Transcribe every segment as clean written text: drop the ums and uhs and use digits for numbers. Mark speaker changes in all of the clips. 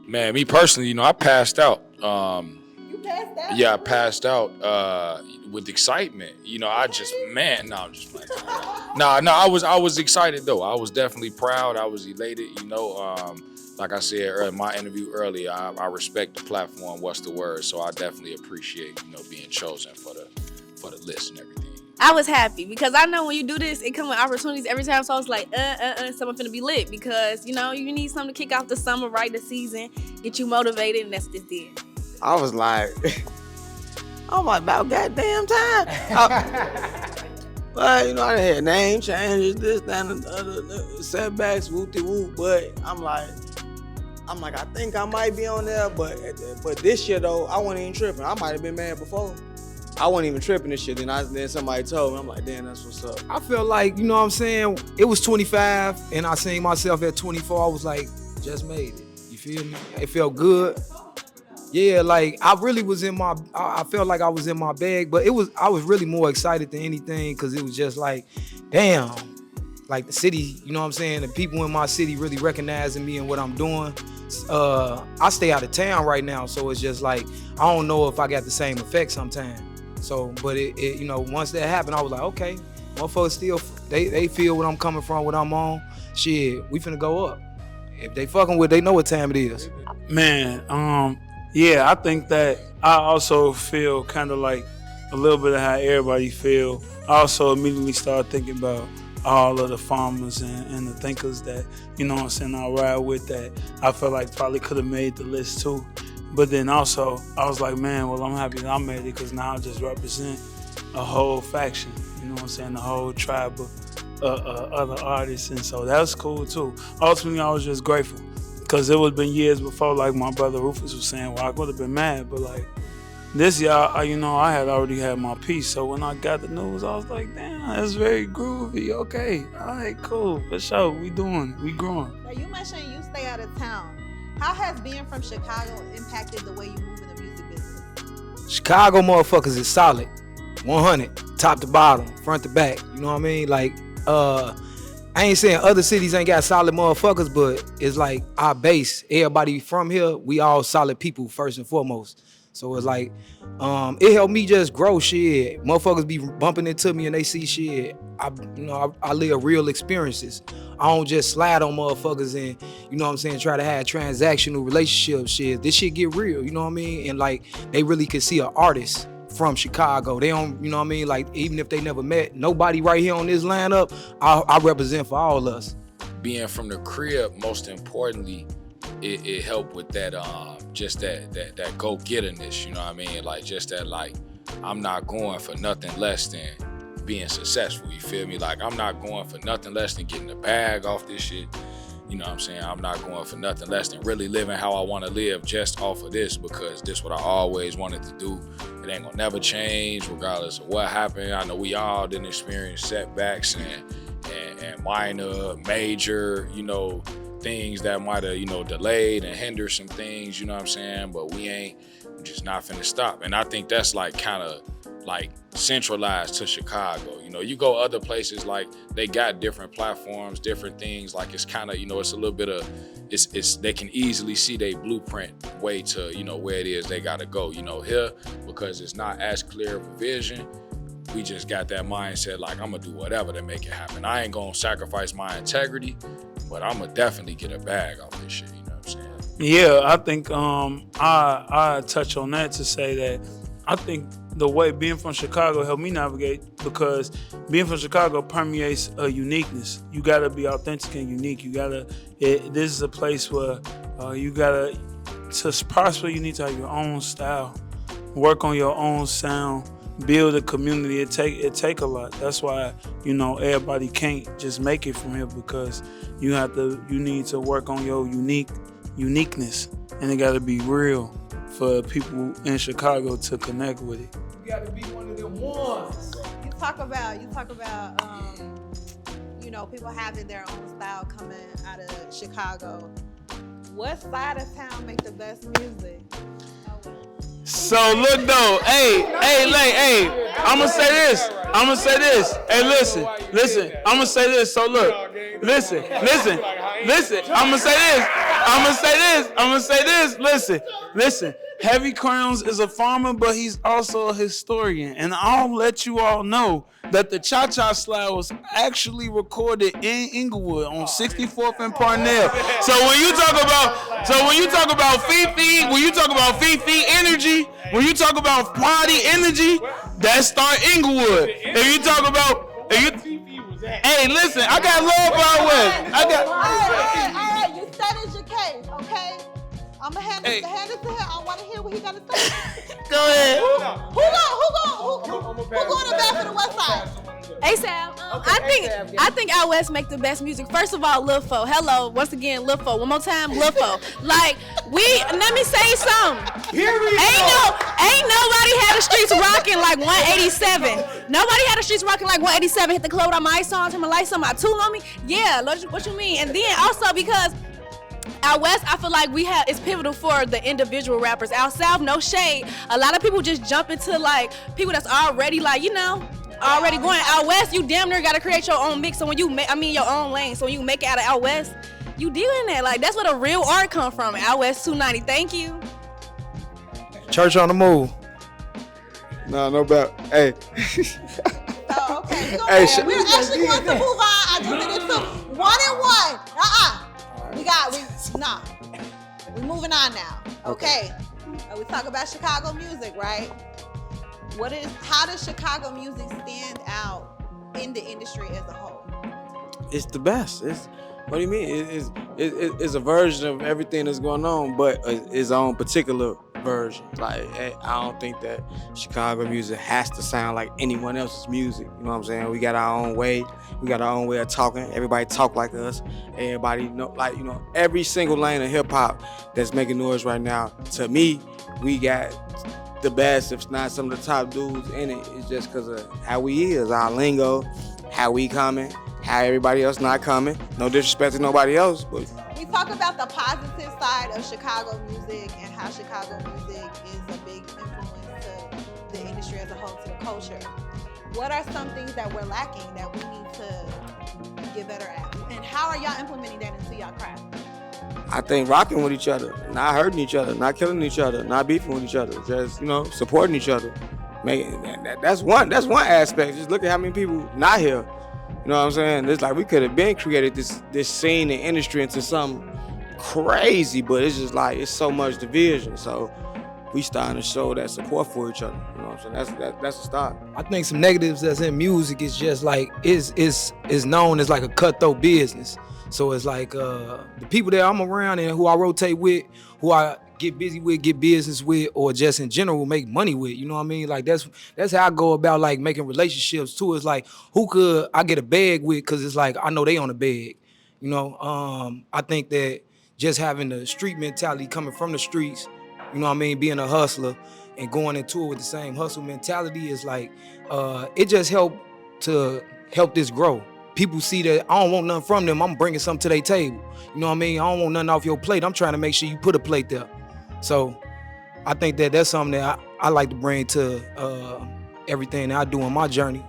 Speaker 1: Man, me personally, I passed out.
Speaker 2: You passed out?
Speaker 1: Yeah, I passed out with excitement. I just, man, no, I'm just playing. No, I was excited though. I was definitely proud. I was elated. Like I said in my interview earlier, I respect the platform. What's the word? So I definitely appreciate being chosen for the list and everything.
Speaker 3: I was happy because I know when you do this, it comes with opportunities every time. So I was like, something finna be lit because, you need something to kick off the summer, right? The season, get you motivated, and that's this did.
Speaker 4: I was like, oh my about goddamn time. But, I done had name changes, this, that, and the other, setbacks, whoop-de-whoop. But I'm like, I think I might be on there. But this year, though, I wasn't even tripping. I might have been mad before. I wasn't even tripping this shit. Then somebody told me. I'm like, damn, that's what's up.
Speaker 5: I felt like, it was 25, and I seen myself at 24. I was like, just made it. You feel me? It felt good. Yeah, like I really was I felt like I was in my bag, but I was really more excited than anything because it was just like, damn, like the city, the people in my city really recognizing me and what I'm doing. I stay out of town right now, so it's just like, I don't know if I got the same effect sometimes. So, but it once that happened, I was like, okay, motherfuckers still, they feel what I'm coming from, what I'm on. Shit, we finna go up. If they fucking with, they know what time it is.
Speaker 6: Man, yeah, I think that I also feel kind of like a little bit of how everybody feel. I also immediately started thinking about all of the farmers and the thinkers that, I ride with that I felt like probably could have made the list too. But then also, I was like, man, well, I'm happy that I made it because now I just represent a whole faction, the whole tribe of other artists. And so that was cool too. Ultimately, I was just grateful because it would have been years before, like my brother Rufus was saying, well, I would have been mad. But like this year, I had already had my piece. So when I got the news, I was like, damn, that's very groovy. Okay, all right, cool. For sure, we growing.
Speaker 2: Now, you mentioned you stay out of town. How has being from Chicago impacted the way you move in the music business?
Speaker 5: Chicago motherfuckers is solid. 100, top to bottom, front to back. You know what I mean? Like, I ain't saying other cities ain't got solid motherfuckers, but it's like our base. Everybody from here, we all solid people first and foremost. So it's like, it helped me just grow shit. Motherfuckers be bumping into me and they see shit. I live real experiences. I don't just slide on motherfuckers and, try to have transactional relationship shit. This shit get real, you know what I mean? And like, they really could see an artist from Chicago. They don't, like even if they never met, nobody right here on this lineup, I represent for all of us.
Speaker 1: Being from the crib, most importantly, it helped with that just that go-getterness, you know what I mean? Like just that, like, I'm not going for nothing less than being successful, you feel me? Like I'm not going for nothing less than getting the bag off this shit. You know what I'm saying? I'm not going for nothing less than really living how I want to live just off of this because this is what I always wanted to do. It ain't gonna never change regardless of what happened. I know we all didn't experience setbacks and minor, major, things that might have, delayed and hindered some things, you know what I'm saying? But we're just not finna stop. And I think that's like kind of like centralized to Chicago. You go other places, like they got different platforms, different things. Like it's kind of, it's a little bit of, it's they can easily see their blueprint way to, where it is they gotta go. Here, because it's not as clear of a vision, we just got that mindset like I'm gonna do whatever to make it happen. I ain't gonna sacrifice my integrity, but I'm gonna definitely get a bag off this shit, you know what I'm saying?
Speaker 6: Yeah, I think I touch on that to say that I think the way being from Chicago helped me navigate because being from Chicago permeates a uniqueness. You gotta be authentic and unique. This is a place where to prosper, you need to have your own style, work on your own sound, build a community. It take a lot. That's why, everybody can't just make it from here because you need to work on your uniqueness, and it gotta be real for people in Chicago to connect with it.
Speaker 5: You gotta be one of them ones.
Speaker 2: You talk about people having their own style coming out of Chicago. What side of town make the best music?
Speaker 6: So look though, hey, I'ma say this. Hey, listen, I'ma say this. So look, listen, I'ma say this. I'm gonna say this. Listen. Heavy Crownz is a farmer, but he's also a historian. And I'll let you all know that the Cha-Cha Slide was actually recorded in Inglewood on 64th and Parnell. So when you talk about Fifi energy, when you talk about party energy, that start Inglewood. If you talk about hey, listen, I got love for Out West.
Speaker 2: All right, you said it's your case, okay? I'm gonna hand it to him. I want to hear what he got to say.
Speaker 6: Go ahead.
Speaker 2: Who going to bat for the West Side?
Speaker 3: ASAP. I think Out West make the best music. First of all, Lil Fo. Hello, once again, Lil Fo. One more time, Lil Fo. Like let me say something. Ain't nobody had the streets rocking like 187. Nobody had the streets rocking like 187. Hit the club with my ice on, turn my lights on, my tool on me. Yeah, what you mean? And then also because Out West, I feel like it's pivotal for the individual rappers. Out South, no shade. A lot of people just jump into like people that's already like, already going. Out West, you damn near gotta create your own mix. So when you your own lane. So when you make it out of Out West, you doing that. Like that's where the real art come from. Out West 290. Thank you.
Speaker 5: Church on the move.
Speaker 4: No bet. Hey.
Speaker 2: So, okay, we're actually going to move on. I just did it to 1 and 1. We're moving on now. Okay. We talk about Chicago music, right? How does Chicago music stand out in the industry as a whole?
Speaker 4: It's the best. What do you mean? It's a version of everything that's going on, but its own particular version. Like, I don't think that Chicago music has to sound like anyone else's music. You know what I'm saying? We got our own way. We got our own way of talking. Everybody talk like us. Everybody know, every single lane of hip hop that's making noise right now. To me, we got the best, if not some of the top dudes in it. It's just because of how we is, our lingo, how we coming, how everybody else not coming. No disrespect to nobody else, but
Speaker 2: we talk about the positive side of Chicago music and how Chicago music is a big influence to the industry as a whole, to the culture. What are some things that we're lacking that we need to get better at? And how are y'all implementing that into y'all craft?
Speaker 4: I think rocking with each other, not hurting each other, not killing each other, not beefing with each other, just supporting each other. That's one aspect. Just look at how many people not here. You know what I'm saying? It's like we could have been created this scene and industry into something crazy, but it's just like it's so much division. So we starting to show that support for each other. You know what I'm saying? That's a start.
Speaker 5: I think some negatives that's in music is just like is known as like a cutthroat business. So it's like the people that I'm around and who I rotate with, who I get busy with, get business with, or just in general make money with. You know what I mean? Like that's how I go about like making relationships too. It's like who could I get a bag with? Cause it's like I know they on a bag. You know, I think that just having the street mentality coming from the streets, you know what I mean, being a hustler and going into it with the same hustle mentality is like it just help this grow. People see that I don't want nothing from them, I'm bringing something to their table. You know what I mean? I don't want nothing off your plate. I'm trying to make sure you put a plate there. So I think that that's something that I like to bring to everything that I do on my journey.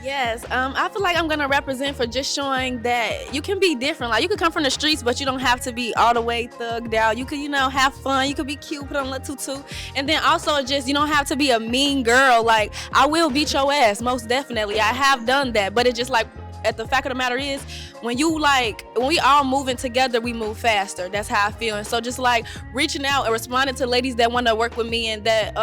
Speaker 3: Yes, I feel like I'm gonna represent for just showing that you can be different. Like you could come from the streets, but you don't have to be all the way thugged out. You could, have fun. You could be cute, put on a little tutu, and then also just you don't have to be a mean girl. Like I will beat your ass, most definitely. I have done that, but it's just like. At the fact of the matter is, when we all moving together, we move faster. That's how I feel. And so just like reaching out and responding to ladies that want to work with me and that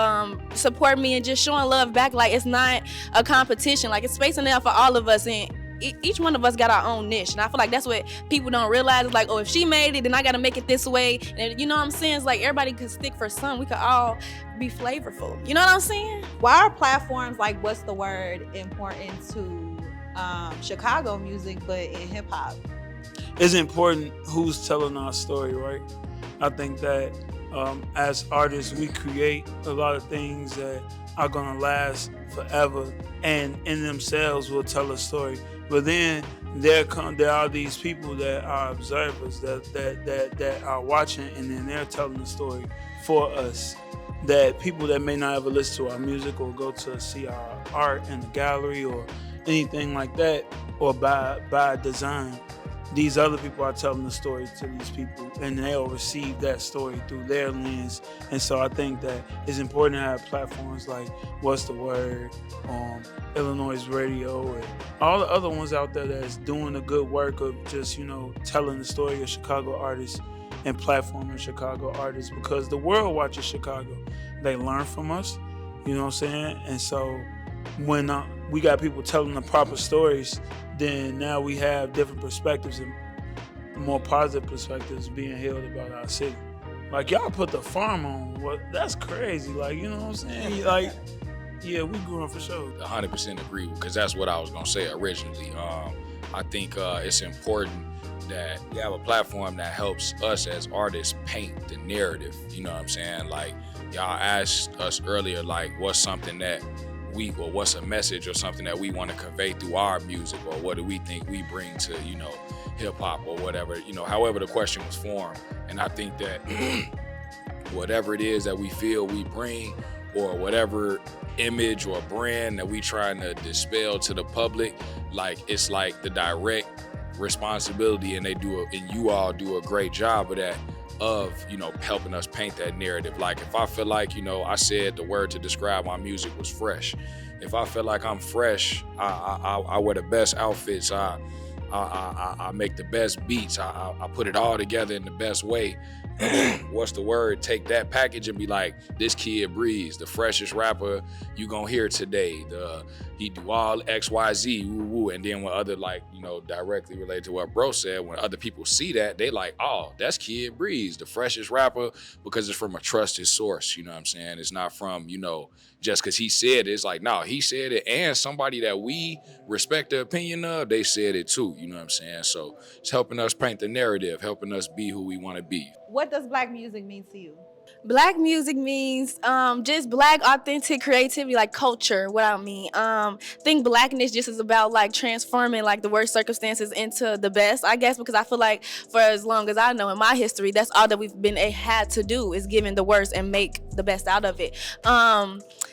Speaker 3: support me and just showing love back, like it's not a competition. Like it's space in there for all of us. And each one of us got our own niche. And I feel like that's what people don't realize. It's like, oh, if she made it, then I got to make it this way. And you know what I'm saying? It's like everybody could stick for some. We could all be flavorful. You know what I'm saying?
Speaker 2: Why are platforms like What's the Word important to Chicago music, but in hip hop?
Speaker 6: It's important who's telling our story, right? I think that as artists, we create a lot of things that are gonna last forever, and in themselves will tell a story. But then there are these people that are observers that are watching, and then they're telling the story for us. That people that may not ever listen to our music or go to see our art in the gallery or anything like that, or by design, these other people are telling the story to these people, and they'll receive that story through their lens. And so I think that it's important to have platforms like What's the Word, Illinois Radio, and all the other ones out there that's doing the good work of just, telling the story of Chicago artists and platforming Chicago artists, because the world watches Chicago. They learn from us, you know what I'm saying? And so when we got people telling the proper stories, then now we have different perspectives and more positive perspectives being held about our city. Like, y'all put the farm on. Well, that's crazy. Like, you know what I'm saying? Like, yeah, we growing for sure.
Speaker 1: 100% agree, because that's what I was gonna say originally. I think it's important that we have a platform that helps us as artists paint the narrative. You know what I'm saying? Like, y'all asked us earlier, like, what's something that or what's a message or something that we want to convey through our music, or what do we think we bring to, hip hop or whatever, however the question was formed. And I think that whatever it is that we feel we bring, or whatever image or brand that we trying to dispel to the public, like, it's like the direct responsibility, and you all do a great job of that, of helping us paint that narrative. Like, if I feel like I said the word to describe my music was fresh, if I feel like I'm fresh, I wear the best outfits, I make the best beats, I put it all together in the best way. What's the word? Take that package and be like, this kid breathes, the freshest rapper you gonna hear today. He do all XYZ, woo woo. And then when other, directly related to what bro said, when other people see that, they like, oh, that's Kid Breeze, the freshest rapper, because it's from a trusted source. You know what I'm saying? It's not from, just because he said it. It's like, no, he said it, and somebody that we respect the opinion of, they said it too. You know what I'm saying? So it's helping us paint the narrative, helping us be who we want to be.
Speaker 2: What does Black music mean to you?
Speaker 3: Black music means just Black authentic creativity, like culture. What I mean, think Blackness just is about like transforming like the worst circumstances into the best, I guess, because I feel like for as long as I know in my history, that's all that we've been had to do is give in the worst and make the best out of it.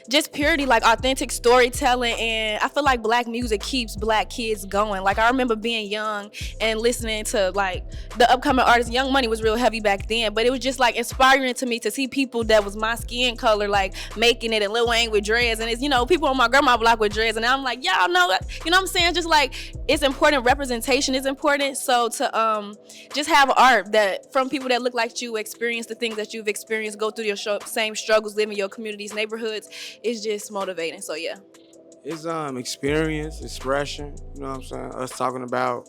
Speaker 3: Just purity, like authentic storytelling, and I feel like Black music keeps Black kids going. Like, I remember being young and listening to like the upcoming artists. Young Money was real heavy back then, but it was just like inspiring to me to see people that was my skin color like making it, and Lil Wayne with dreads, and it's people on my grandma block with dreads, and I'm like, y'all know, what I'm saying? Just like, it's important, representation is important. So to just have art that from people that look like you, experience the things that you've experienced, go through your same struggles, live in your communities, neighborhoods, is just motivating. So yeah,
Speaker 4: it's experience, expression. You know what I'm saying? Us talking about.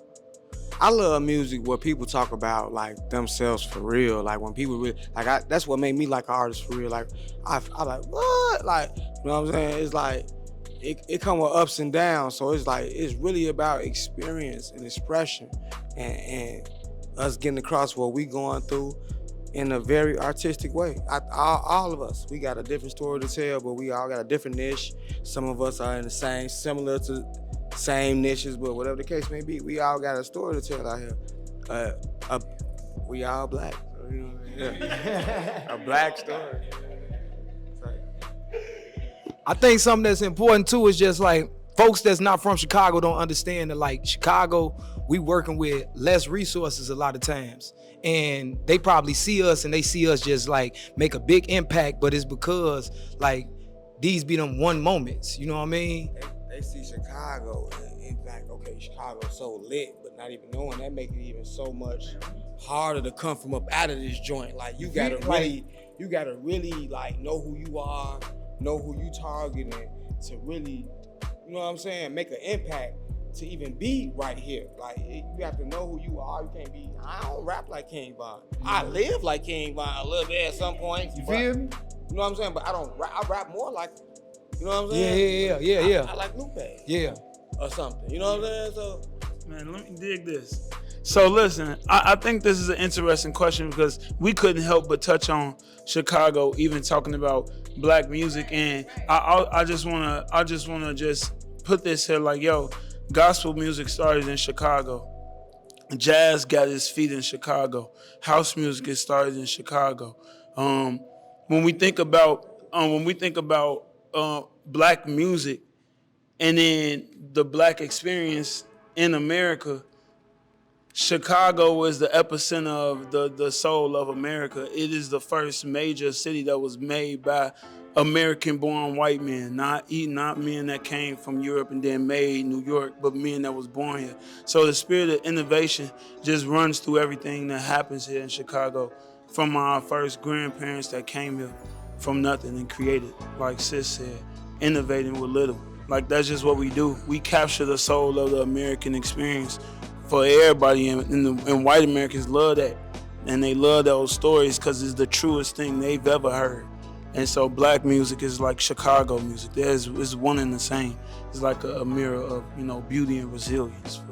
Speaker 4: I love music where people talk about like themselves for real. Like, when people really that's what made me like an artist for real. Like, I like, what? Like, you know what I'm saying? It's like it come with ups and downs. So it's like, it's really about experience and expression, and us getting across what we going through in a very artistic way. All of us, we got a different story to tell, but we all got a different niche. Some of us are in the similar to same niches, but whatever the case may be, we all got a story to tell out here. We all Black, so, you know what I mean? Yeah. A Black story.
Speaker 5: I think something that's important too is just like, folks that's not from Chicago don't understand that, like, Chicago, we working with less resources a lot of times. And they probably see us and they see us just like make a big impact, but it's because like these be them one moments, you know what I mean?
Speaker 4: They see Chicago and in fact, okay, Chicago's so lit, but not even knowing that make it even so much harder to come from up out of this joint. Like, you gotta really like know who you are, know who you targeting to really, you know what I'm saying, make an impact to even be right here. Like, you have to know who you are. You can't be, I don't rap like King Von. I live like King Von a little bit at some point.
Speaker 5: You feel me?
Speaker 4: You know what I'm saying? But I rap more like, you know what I'm saying?
Speaker 5: Yeah.
Speaker 4: I like Lupe.
Speaker 5: Yeah.
Speaker 4: Or something. You know what I'm saying? So,
Speaker 6: man, let me dig this. So listen, I think this is an interesting question, because we couldn't help but touch on Chicago, even talking about Black music, and I just wanna just put this here, like, yo, gospel music started in Chicago. Jazz got its feet in Chicago. House music is started in Chicago. When we think about Black music and then the Black experience in America, Chicago was the epicenter of the soul of America. It is the first major city that was made by American-born white men, not men that came from Europe and then made New York, but men that was born here. So the spirit of innovation just runs through everything that happens here in Chicago, from our first grandparents that came here from nothing and created, like Sis said, innovating with little. Like, that's just what we do. We capture the soul of the American experience for everybody, and white Americans love that. And they love those stories because it's the truest thing they've ever heard. And so black music is like Chicago music. It's one and the same. It's like a mirror of, beauty and resilience.